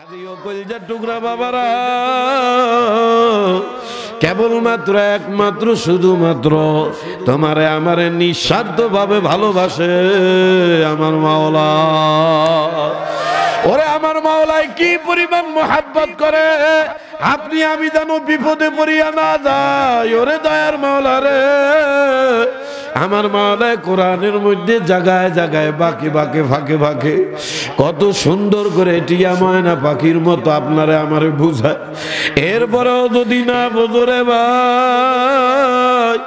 কলিজার টুকরা বাবারা, কেবলমাত্র একমাত্র শুধুমাত্র তোমারে আমারে নিঃস্বার্থ ভাবে ভালোবাসে আমার মাওলা। ওরে আমার মাওলায় কি পরিমাণ মোহাব্বত করে, আপনি আমি যেন বিপদে পড়িয়া না যাই। ওরে দয়ার মাওলা রে, আমার মাওলায় কোরআনের মধ্যে জায়গায় জায়গায় বাঁকে বাঁকে ফাঁকে ফাঁকে কত সুন্দর করে টিয়া ময়না পাখির মতো আপনারে আমারে বুঝায়। এরপরেও যদি না বোঝো রে ভাই,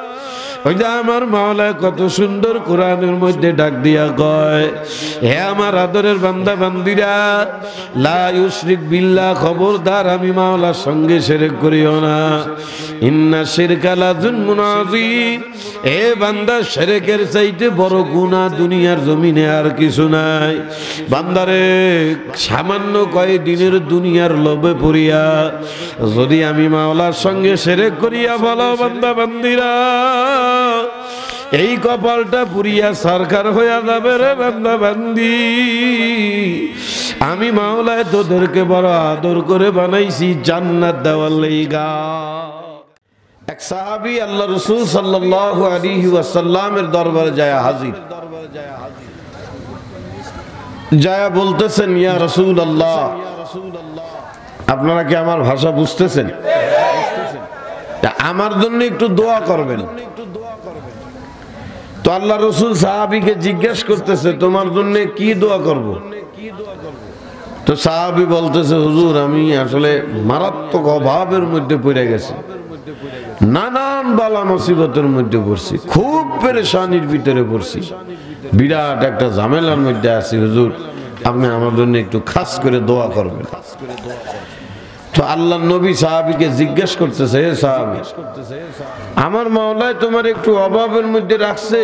ওই যে আমার মাওলায় কত সুন্দর কোরআনের মধ্যে ডাক দিয়া কয়, হে আমার আদরের বান্দা বান্দিরা, লা ইউশরিক বিল্লাহ, খবরদার আমি মাওলার সঙ্গে শিরক করিও না। ইন্না শিরকা লাযুলমুন আযীম, এ বান্দা শিরকের চাইতে বড় গুনাহ দুনিয়ার জমিনে আর কিছু নাই। বান্দারে সামান্য কয়েকদিনের দুনিয়ার লোভে পড়িয়া যদি আমি মাওলার সঙ্গে শিরক করিয়া বলো বান্দা বান্দিরা, এই কপালটা পুরিয়া সরকার হইয়া যাবে রে বান্দা বান্দি। আমি মাওলায় তোদেরকে বড় আদর করে বানাইছি জান্নাত দেওয়ার লাইগা। এক সাহাবী আল্লাহ রাসূল সাল্লাল্লাহু আলাইহি ওয়াসাল্লামের দরবারে যায় হাজির, যায় বলতেছেন, ইয়া রাসূলুল্লাহ, আপনারা কি আমার ভাষা বুঝতেছেন? আমার জন্য একটু দোয়া করবেন। তো আল্লাহ রাসূল সাহাবীকে জিজ্ঞেস করতেছে, তোমার জন্য কি দোয়া করব? তো সাহাবী বলতেছে, হুজুর আমি আসলে মারাত্মক অভাবের মধ্যে পড়ে গেছি, নানান বালা মুসিবতের মধ্যে পড়ছি, খুব পেরেশানির ভিতরে পড়ছি, বিরাট একটা ঝামেলার মধ্যে আছি, হুজুর আপনি আমার জন্য একটু খাস করে দোয়া করবেন। তো আল্লাহ নবী সাহাবীকে জিজ্ঞেস করতেছে, হে সাহাবী, আমার মাওলায় তোমার একটু অভাবের মধ্যে রাখছে,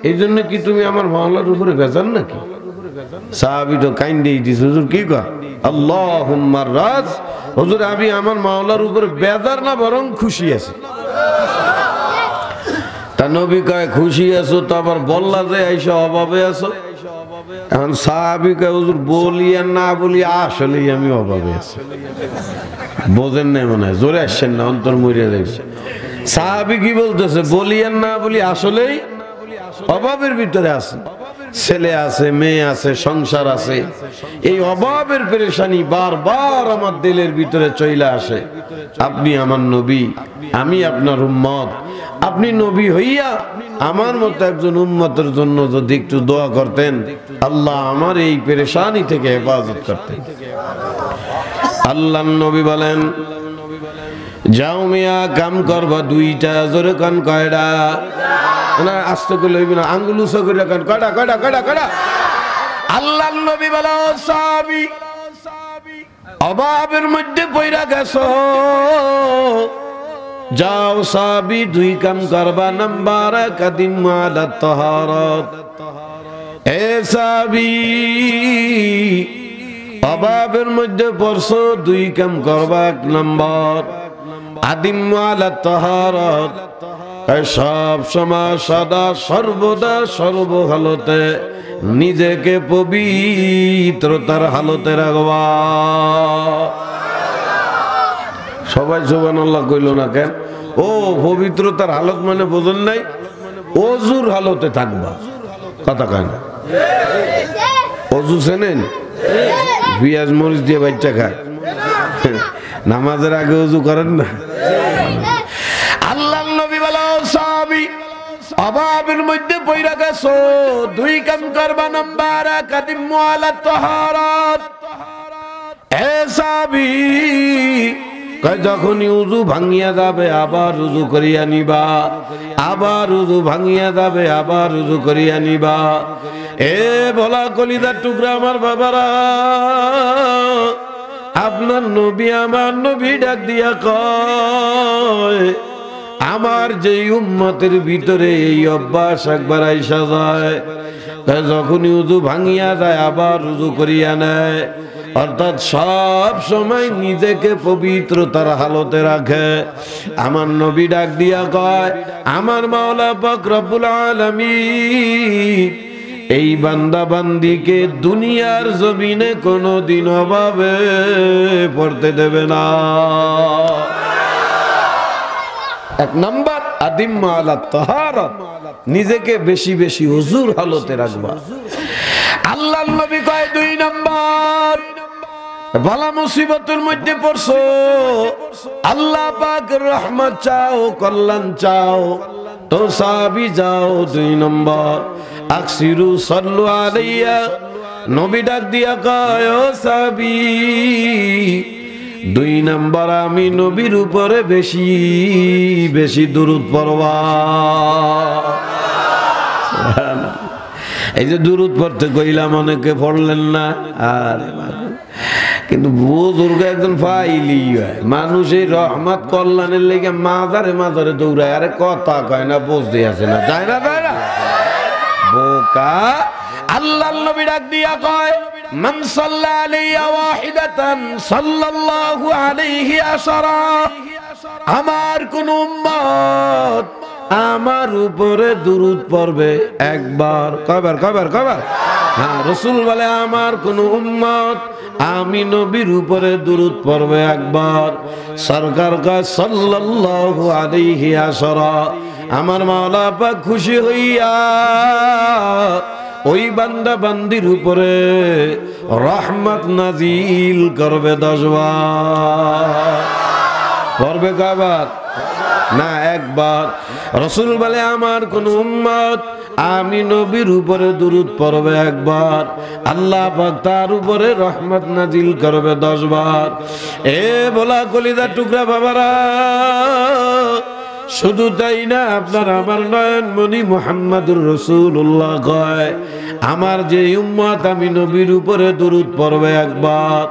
এই জন্য কি তুমি আমার মাওলার উপরে বেজার নাকি? সাহাবী তো কাইন্দেই দিছে, হুজুর কি কয়? আল্লাহুম্মা রাজ, হুজুর আমি আমার মাওলার উপরে বেজার না বরং খুশি আছি। তা নবী কয়, খুশি আছো তো আবার বললা যে আইসা অভাবে আছো? এখন সাহাবী কয়, হুজুর বলি আর না বলি আসলেই আমি অভাবে আছি। বোঝেন নাই মনে হয়, জোরে আসছেন না, অন্তর মরিয়া যাবে। সাহাবী কি বলতেছে, বলি আর না বলি আসলেই অভাবের ভিতরে আছে, ছেলে আছে, মেয়ে আছে, সংসার আছে, এই অভাবের পেরেশানি বারবার আমার দিলের ভিতরে চলে আসে। আপনি আমার নবী, আমি আপনার উম্মত, আপনি নবী হইয়া আমার মতো একজন উম্মতের জন্য যদি একটু দোয়া করতেন, আল্লাহ আমার এই পেরেশানি থেকে হেফাজত করতেন। আল্লাহর নবী বলেন, যাও মিয়া কাম করবা দুইটা। জোরে কান কয়টা? না আস্তে করে লইবি না, আঙ্গুল উঁচু করে কান কয়টা কয়টা কয়টা কয়টা? আল্লাহর নবী বলে, ও সাহাবী, অভাবের মধ্যে পইরা গেছো, যাও সাহাবী দুই কাম করবা। নাম্বার এক, আদিমু আলা তাহারাত। এ সাহাবী, অভাবের মধ্যে পড়ছো, দুই কাম করবা। এক নম্বর, আদিমু আলা তাহারাত, সব সময় সদা সর্বদা সর্বহালতে নিজেকে পবিত্রতার হালতে রাখবা। সবাই সুবহানাল্লাহ কইল না কেন? ও পবিত্রতার হালত মানে বোঝেন নাই? অজুর হালতে থাকবা। কথা কয় না? অজু চেনেন? পেঁয়াজ মরিচ দিয়ে বাচ্চা খায়, নামাজের আগে অজু করেন না? আল্লাহর নবী বলে, ও সাহাবী, অভাবের মধ্যে পইরা গেছো, দুই কাম করবা। নাম্বার এক, আদিমু আলা তাহারাত। এ সাহাবী, যখনই উযু ভাঙিয়া যাবে আবার উযু করিয়া নিবা, আবার উযু ভাঙিয়া যাবে আবার উযু করিয়া নিবা। এ ভোলা কলিজার টুকরা আমার বাবারা, আপনার নবী আমার নবী ডাক দিয়া কয়, আমার যে উম্মতের ভিতরে এই অভ্যাস একবার আইসা যায়, যখনই উযু ভাঙিয়া যায় আবার উযু করিয়া নেয়, অর্থাৎ সব সময় নিজেকে পবিত্রতার হালতে রাখে। আমার নবী ডাক দিয়া কয়, আমার মাওলা পাক রব্বুল আলামিন এই বান্দা বান্দিকে দুনিয়ার জমিনে কোনোদিন অভাবে পড়তে দেবে না। এক নাম্বার আদিম্মা আলা তাহারাত, নিজেকে বেশি বেশি হুজুর হালতে রাখবা। আল্লাহর নবী কয় 2 নাম্বার, বালা মুসিবতের মধ্যে পড়ছো, আল্লাহ পাকের রহমত চাও, কল্যাণ চাও, তো সাহাবী যাও 2 নম্বর আকসিরু সাল্লু আলাইয়া, নবী ডাক দিয়া কয় ও সাহাবী 2 নম্বর আমি নবীর উপরে বেশি বেশি দুরূদ পড়বা। এই যে দুরূদ পড়তে কইলাম, অনেকে পড়লেন না, আর কিন্তু বুজুর্গ একজন ফাইলি হয়, মানুষ এই রহমত কল্যাণের লেগে মাজারে মাজারে দৌড়ায়, আরে কথা কয় না, বুঝতে আছে না, যায় না তাই না বোকা। আল্লাহর নবী ডাক দিয়া কয় মান সাল্লা আলাইয়া ওয়াহিদাতান সাল্লাল্লাহু আলাইহি আশারা, আমার কোন উম্মত আমার উপরে দুরূদ পড়বে একবার, কয়বার? হ্যাঁ, রাসূল বলে আমার কোন উম্মত আমি নবীর উপরে দুরূদ পড়বে একবার, সরকার কয় সাল্লাল্লাহু আলাইহি আশারা, আমার মাওলা পাক খুশি হইয়া ওই বান্দা বান্দির উপরে রহমত নাজিল করবে 10 বার। পড়বে কয়বার? না, একবার। রাসূল বলে আমার কোন উম্মত আমি নবীর উপরে দুরূদ পড়বে একবার, আল্লাহ পাক তার উপরে রহমত নাজিল করবে 10 বার। এ বলা কলিজার টুকরা বাবারা, শুধু তাই না, আপনার আমার নয়নমণি মুহাম্মদুর রাসূলুল্লাহ কয় আমার যে উম্মত আমি নবীর উপরে দুরূদ পড়বে একবার,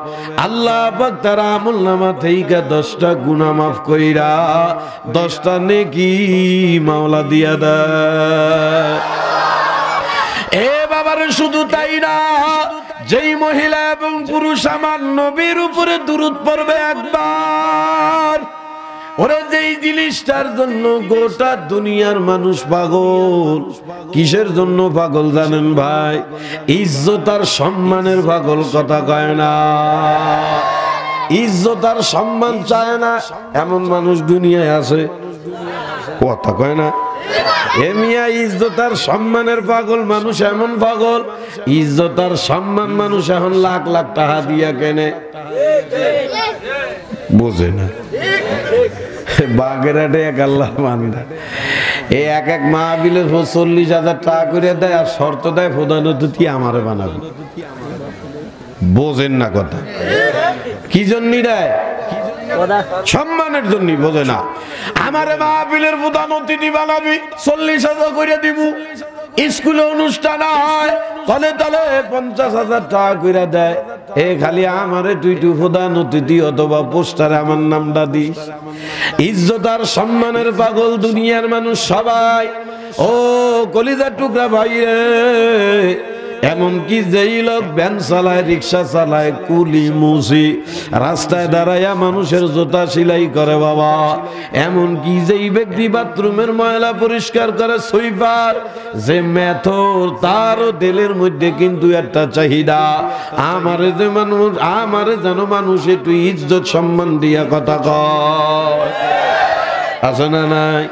আল্লাহ পাক তার আমলনামা থেকে 10টা গুনাহ মাফ কইরা 10টা নেকি মাওলা দিয়া দেয়। এ বাবার শুধু তাই না, যেই মহিলা এবং পুরুষ আমার নবীর উপরে দুরূদ পড়বে একবার, ওরে যেই জিনিসটার জন্য গোটা দুনিয়ার মানুষ পাগল, কিসের জন্য পাগল জানেন ভাই? ইজ্জত আর সম্মানের পাগল, কথা কয় না। ইজ্জত আর সম্মান চায় না এমন মানুষ দুনিয়ায় আছে, কথা কয় না। এ মিয়া ইজ্জত আর সম্মানের পাগল মানুষ এমন পাগল, ইজ্জত আর সম্মান মানুষ এখন লাখ লাখ টাকা দিয়া কেনে, বোঝে না। বাগেরহাটে এক আল্লাহ বান্দা, এই এক মাহফিলে 40,000 টাকা করে দেয়, আর শর্ত দেয় প্রধান অতিথি আমারে বানাবে। বোঝেন না কথা, কি জন্য দেয়? সম্মানের জন্য। বোঝে না, আমারে মাহফিলের প্রধান অতিথি বানাবি, 40,000 করে দিব। স্কুলে অনুষ্ঠান হয়, তলে তলে 50,000 টাকা করে দেয়। এ খালি আমারে তুই প্রধান অতিথি অথবা পোস্টারে আমার নামটা দিস। ইজ্জত আর সম্মানের পাগল দুনিয়ার মানুষ সবাই। ও কলিজার টুকরা ভাই রে, এমনকি যেই লোক ভ্যান চালায়, রিক্সা চালায়, কুলি মুসি, রাস্তায় দাঁড়াইয়া মানুষের জুতা সেলাই করে বাবা, এমনকি যেই ব্যক্তি বাথরুমের ময়লা পরিষ্কার করে, সুইপার, যে মেথর, তারও দিলের মধ্যে কিন্তু একটা চাহিদা, আমারে যে মানুষ, আমারে যেন মানুষ একটু ইজ্জত সম্মান দিয়া কথা কয়, আছে না নাই?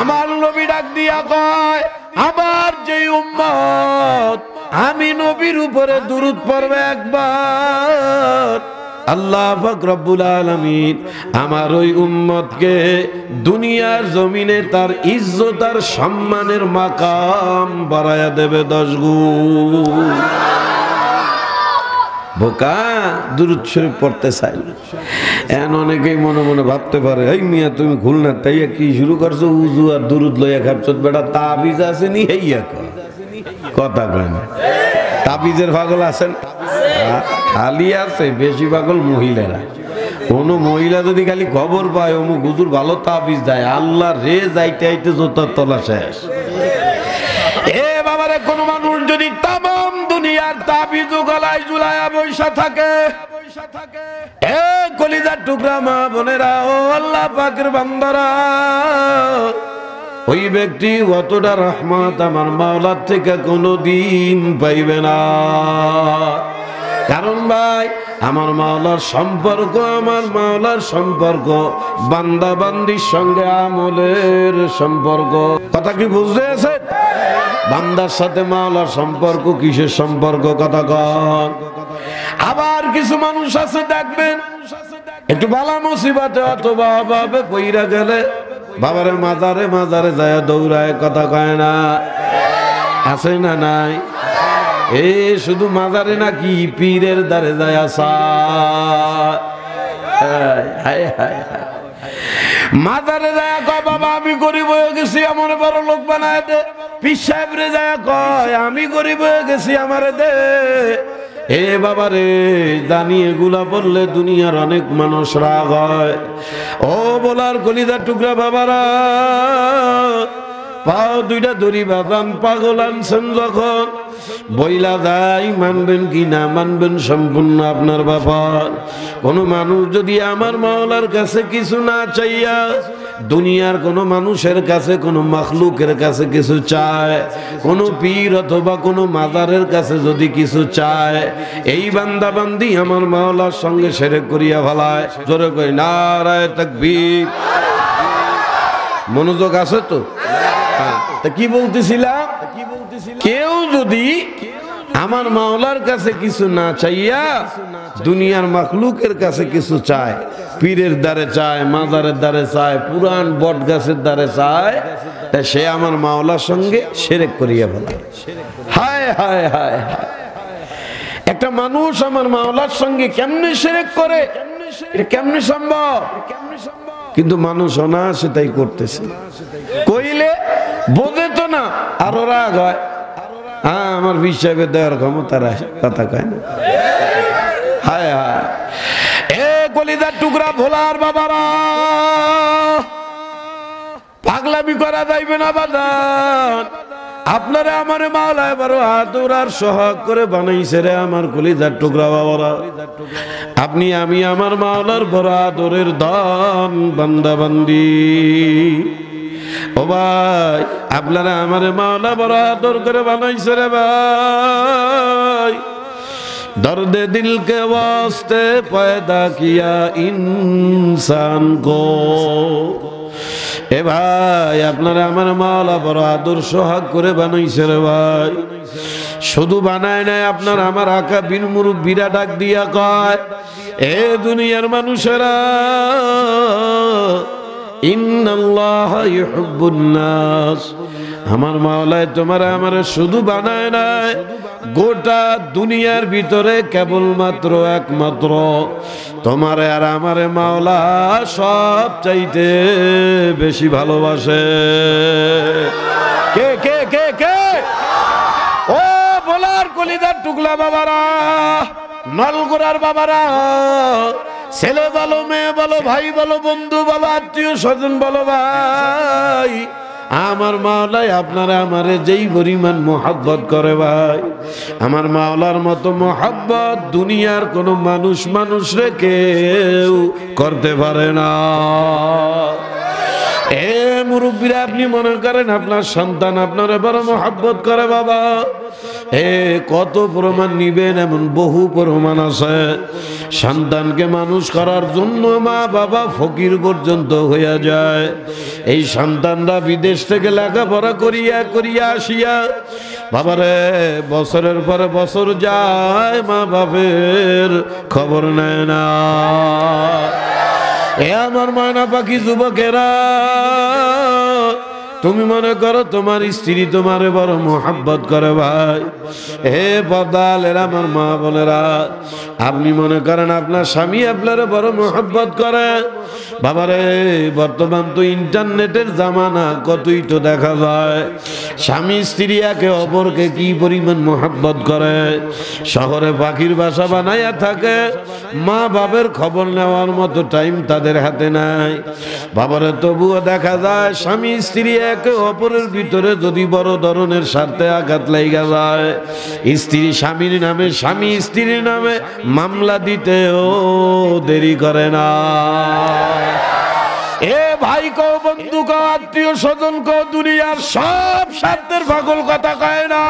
আমার নবী ডাক দিয়া কয় আমার যে উম্মত আমি নবীর উপরে দুরূদ পড়বে একবার, আল্লাহ পাক রব্বুল আলামিন আমার ওই উম্মতকে দুনিয়ার জমিনে তার ইজ্জত আর সম্মানের মাকাম বাড়ায়া দেবে 10 গুণ। বোকা দুরূদ শরীফ পড়তে চাই, এখন অনেকেই মনে মনে ভাবতে পারে এই মিয়া তুমি খুলনা তাই কি শুরু করছো, উজু আর দুরূদ লইয়া খাচ্ছ, বেটা তাবিজ আছে নি? হেইয়া কথা কয় না, তাবিজের পাগল আছেন খালি আছে, বেশি পাগল মহিলারা। কোন মহিলা যদি খালি খবর পায় অমুক হুজুর ভালো তাবিজ দেয়, আল্লাহ রে যাইতে আইতে জোতার তলা শেষ। এ বাবারে, কোন মানুষ যদি তামাম দুনিয়ার তাবিজ গলায় ঝুলায়া বৈশা থাকে, এ কলিজার টুকরা মা বোনেরা, ও আল্লাহ পাকের বান্দারা, ওই ব্যক্তি অতটা রহমত আমার মাওলার থেকে কোনোদিন পাইবে না। কারণ ভাই আমার মাওলার সম্পর্ক বান্দা বান্দির সঙ্গে আমলের সম্পর্ক। কথা কি বুঝতে আছে? বান্দার সাথে মাওলার সম্পর্ক কিসের সম্পর্ক? কথা কন। আবার কিছু মানুষ আছে দেখবেন একটু বালা মুসিবতে অথবা অভাবে পইরা গেলে বাবারে মাজারে যায় দৌড়ায়, কথা কয় না? আছে না নাই? এ শুধু মাজারে নাকি পীরের দ্বারে যায় আসা। মাজারে যায় কয় বাবা আমি গরিব হয়ে গেছি আমার বড় লোক বানায় দে। পীর সাহেবরে যায় কয় আমি গরিব হয়ে গেছি আমারে দে। এ বাবা রে, জানি এগুলা বললে দুনিয়ার অনেক মানুষ রাগ হয়। ও বলার কলিজার টুকরা বাবারা, পাও দুইটা দড়ি বাঁধান, পাগল আনছেন যখন বইলা যায়, মানবেন কি না মানবেন সম্পূর্ণ আপনার ব্যাপার। কোন মানুষ যদি আমার মাওলার কাছে কিছু না চাইয়া দুনিয়ার কোন মানুষের কাছে কোন মাখলুকের কাছে কিছু চায়, কোন পীর অথবা কোন মাজারের কাছে যদি কিছু চায়, এই বান্দা বান্দি আমার মাওলার সঙ্গে শিরক করিয়া ফেলায়। জোরে কই নারায়ে তাকবীর। মনোযোগ আছে তো? তা কি বলতেছিলাম? কেউ যদি আমার মাওলার কাছে কিছু না চাইয়া দুনিয়ার মাখলুকের কাছে কিছু চায়, পীরের দ্বারে চায়, মাজারের দ্বারে চায়, পুরান বট গাছের দ্বারে চায়, তা সে আমার মাওলার সঙ্গে শিরক করিয়া ফেলে। হায় হায় হায় হায়, একটা মানুষ আমার মাওলার সঙ্গে কেমনে শিরক করে, এটা কেমনে সম্ভব? কিন্তু মানুষ অনায়াসে তাই করতেছে। কইলে বোঝে তো না, আরো রাগ হয়। হ্যাঁ, আমার বিশ্বাসের দেওয়ার ক্ষমতা রাখে, কথা কয় না? হায় হায়, এ কলিজার টুকরা ভোলার বাবারা, পাগলামি করা যাইবে না বাজান। আপনারা আমার মাওলা এবারও আদর আর সোহাগ করে বানাইছে রে আমার কলিজার টুকরা বাবারা। আপনি আমি আমার মাওলার বড় আদরের দান বান্দা বান্দি। ও ভাই, আপনারা আমার মাওলা বড় আদর করে বানাইছে রে ভাই। दर्द दिल के वास्ते पैदा किया इंसान को। এ ভাই, আপনারা আমার মাওলা বড় আদর সোহাগ করে বানাইছে রে ভাই। শুধু বানায় নাই, আপনার আমার আকা বিন মুরব্বিরা ডাক দিয়া কয়, এ দুনিয়ার মানুষেরা, ইন্নাল্লাহা ইউহিব্বুন নাস। আমার মাওলায় তোমার আমার শুধু বানায় নাই, গোটা দুনিয়ার ভিতরে কেবলমাত্র একমাত্র তোমার আর আমার মাওলা সব চাইতে বেশি ভালোবাসে। কে কে কে কে? ও বলার কলিজার টুকলা বাবারা, নলগোড়ার বাবারা, ছেলে বলো, মেয়ে বলো, ভাই বলো, বন্ধু বলো, আত্মীয় স্বজন বলো, ভাই আমার মাওলাই আপনারা আমারে যেই পরিমাণ মোহাব্বত করে ভাই, আমার মাওলার মতো মোহাব্বত দুনিয়ার কোনো মানুষরে কেউ করতে পারে না। এ মুরব্বীরা, আপনি মনে করেন আপনার সন্তান আপনারা বড় মোহাব্বত করে বাবা, এ কত প্রমাণ নিবেন? এমন বহু প্রমাণ আছে। সন্তানকে মানুষ করার জন্য মা বাবা ফকির পর্যন্ত হইয়া যায়। এই সন্তানরা বিদেশ থেকে লেখাপড়া করিয়া করিয়া আসিয়া বাবারে বছরের পরে বছর যায়, মা বাপের খবর নেয় না। এ আমার ময়না পাখি যুবকেরা, তুমি মনে করো তোমার স্ত্রী তোমারে বড় মোহাব্বত করে ভাই। হে পর্দালের আমার মা বোনেরা, আপনি মনে করেন আপনার স্বামী আপনারে বড় মোহাব্বত করে। বাবারে, বর্তমান তো ইন্টারনেটের জামানা, কতই তো দেখা যায় স্বামী স্ত্রী একে অপরকে কি পরিমাণ মোহাব্বত করে। শহরে পাখির বাসা বানাইয়া থাকে, মা বাবার খবর নেওয়ার মতো টাইম তাদের হাতে নাই। বাবারে, তবুও দেখা যায় স্বামী স্ত্রী একে অপরের ভিতরে যদি বড় ধরনের স্বার্থে আঘাত লাগা যায়, স্ত্রী স্বামীর নামে, স্বামী স্ত্রীর নামে মামলা দিতেও দেরি করে না। এ ভাই কও, বন্ধু কও আত্মীয় স্বজন কও দুনিয়ার সব স্বার্থের পাগল কথা কয় না।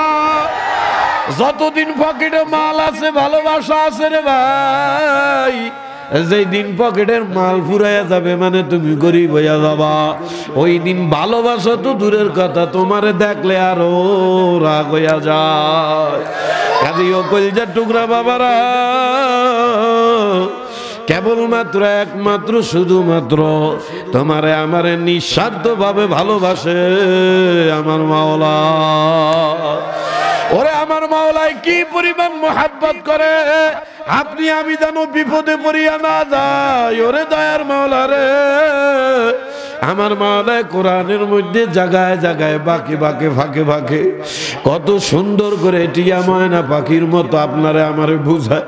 যতদিন পকেটে মাল আছে ভালোবাসা আছে রে ভাই, যেই দিন পকেটের মাল ফুরাইয়া যাবে মানে তুমি গরিব হইয়া যাবা, ওই দিন ভালোবাসা তো দূরের কথা তোমারে দেখলে আরো রাগ হইয়া যায়। কাজেই ও কলিজার টুকরা বাবারা, কেবলমাত্র একমাত্র শুধুমাত্র তোমারে আমারে নিঃস্বার্থ ভাবে ভালোবাসে আমার মাওলা। ওরে আমার মাওলায় কি পরিমাণ মোহাব্বত করে, আপনি আমি যেন বিপদে পড়িয়া না যাই। ওরে দয়ার মাওলা রে, আমার মাওলায় কোরআনের মধ্যে জায়গায় জায়গায় বাঁকে বাঁকে ফাঁকে ফাঁকে কত সুন্দর করে টিয়া ময়না পাখির মতো আপনারে আমারে বুঝায়।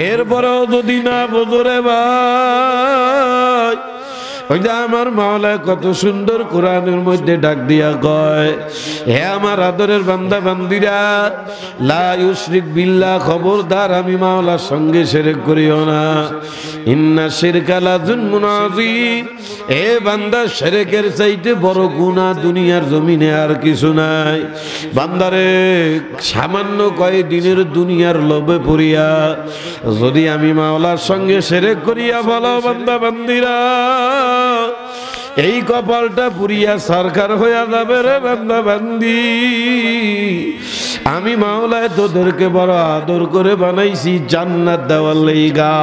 এরপরেও যদি না বোঝো রে ভাই, ওই যে আমার মাওলায় কত সুন্দর কোরআনের মধ্যে ডাক দিয়া কয়, হে আমার আদরের বান্দা বান্দিরা, লা ইউশরিক বিল্লাহ, খবরদার আমি মাওলার সঙ্গে শিরক করিও না। ইন্না শিরকা লাযুলমুন আযীম, এ বান্দা শিরকের চাইতে বড় গুনাহ দুনিয়ার জমিনে আর কিছু নাই। বান্দারে সামান্য কয়েকদিনের দুনিয়ার লোভে পড়িয়া যদি আমি মাওলার সঙ্গে শিরক করিয়া বলো বান্দা বান্দিরা, এই কপালটা পুরিয়া সরকার হইয়া যাবে রে বান্দা বান্দি। আমি মাওলায় তোদেরকে বড় আদর করে বানাইছি জান্নাত দেওয়ার লাইগা।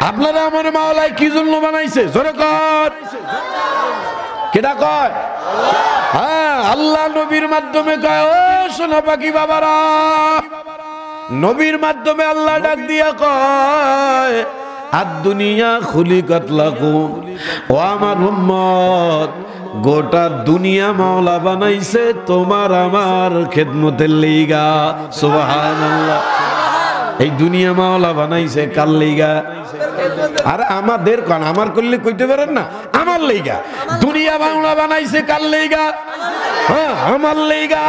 আপনারা আমার মাওলায় কি জন্য বানাইছে জোরে কর, কেডা কয়? হ্যাঁ, আল্লাহ নবীর মাধ্যমে কয়, ও সোনা পাখি বাবারা, নবীর মাধ্যমে আল্লাহ ডাক দিয়া কয়, আদ-দুনিয়া খুলিকাত লাকুম, ও আমার উম্মত, গোটা দুনিয়া মাওলা বানাইছে তোমার আমার খেদমতের লাইগা। সুবহানাল্লাহ। এই দুনিয়া মাওলা বানাইছে কার লাইগা? আর আমাদের কোন আমার করলে কইতে পারেন না, আমার লাইগা। দুনিয়া মাওলা বানাইছে কার লাইগা? হ্যাঁ, আমার লাইগা।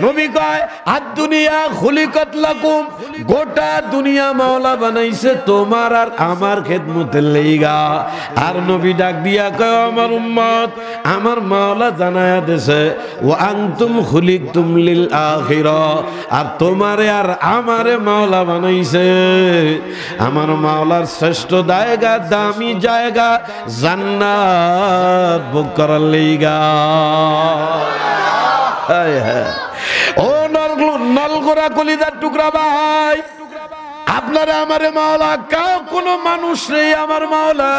নবী কয়, আদ-দুনিয়া খুলিকাত লাকুম, গোটা দুনিয়া মাওলা বানাইছে তোমার আর আমার খেদমতের লাইগা। আর নবী ডাক দিয়া কয়, আমার উম্মত, আমার মাওলা জানায়া দেছে, ওয়া আনতুম খুলিকতুম লিল আখিরাহ, আর তোমারে আর আমারে মাওলা বানাইছে আমার মাওলার শ্রেষ্ঠ জায়গা, দামি জায়গা জান্নাত ভোগ করার লাইগা। ও নলগোরা কলিজার টুকরা ভাই, আপনারা আমারে মাওলা, কাউ কোনো মানুষ নেই আমার মাওলা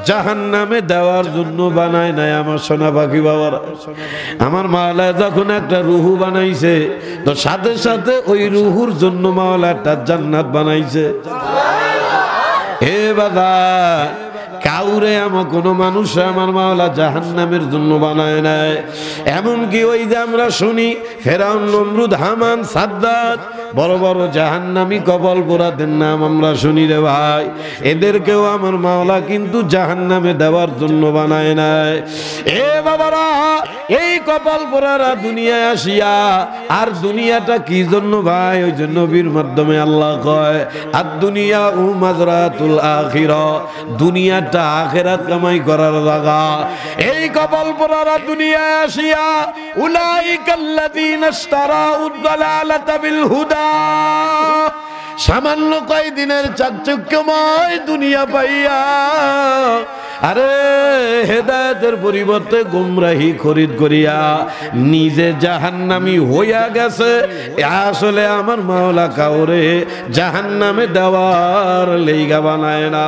জাহান্নামে দেওয়ার জন্য বানায় নাই। আমার সোনা পাখি বাবারা, আমার মাওলা যখন একটা রুহু বানাইছে তো সাথে সাথে ওই রুহুর জন্য মাওলা একটা জান্নাত বানাইছে। হে বাবা, কাউরে আমার কোনো মানুষ আমার মাওলা জাহান্নামের জন্য বানায় নাই। এমনকি ওই যে আমরা শুনি ফেরাউন, নমরুদ, হামান, সাদ্দাত, বড় বড় জাহান্নামী কপাল পোড়াদের নাম আমরা শুনি রে ভাই, এদেরকেও আমার মাওলা কিন্তু জাহান্নামে দেওয়ার জন্য বানায় নাই। এ বাবারা, এই কপাল পোড়ারা দুনিয়ায় আসিয়া, আর দুনিয়াটা কি জন্য ভাই? ওই জন্য নবীর মাধ্যমে আল্লাহ কয়, আদ-দুনিয়া উ মাজরাতুল আখিরা, দুনিয়াটা আখিরাত কামাই করার জায়গা। এই কপাল পোড়ারা দুনিয়ায় আসিয়া, উলাইকাল্লাযীনা ইশতারাউদ দালালাতা বিল হুদা, সামান্য কয়দিনের চাকচক্যময় দুনিয়া পাইয়া আরে হেদায়েতের পরিবর্তে গুমরাহি খরিদ করিয়া নিজে জাহান্নামী হইয়া গেছে। আসলে আমার মাওলা কাউরে জাহান্নামে দেওয়ার লাইগা বানায় না।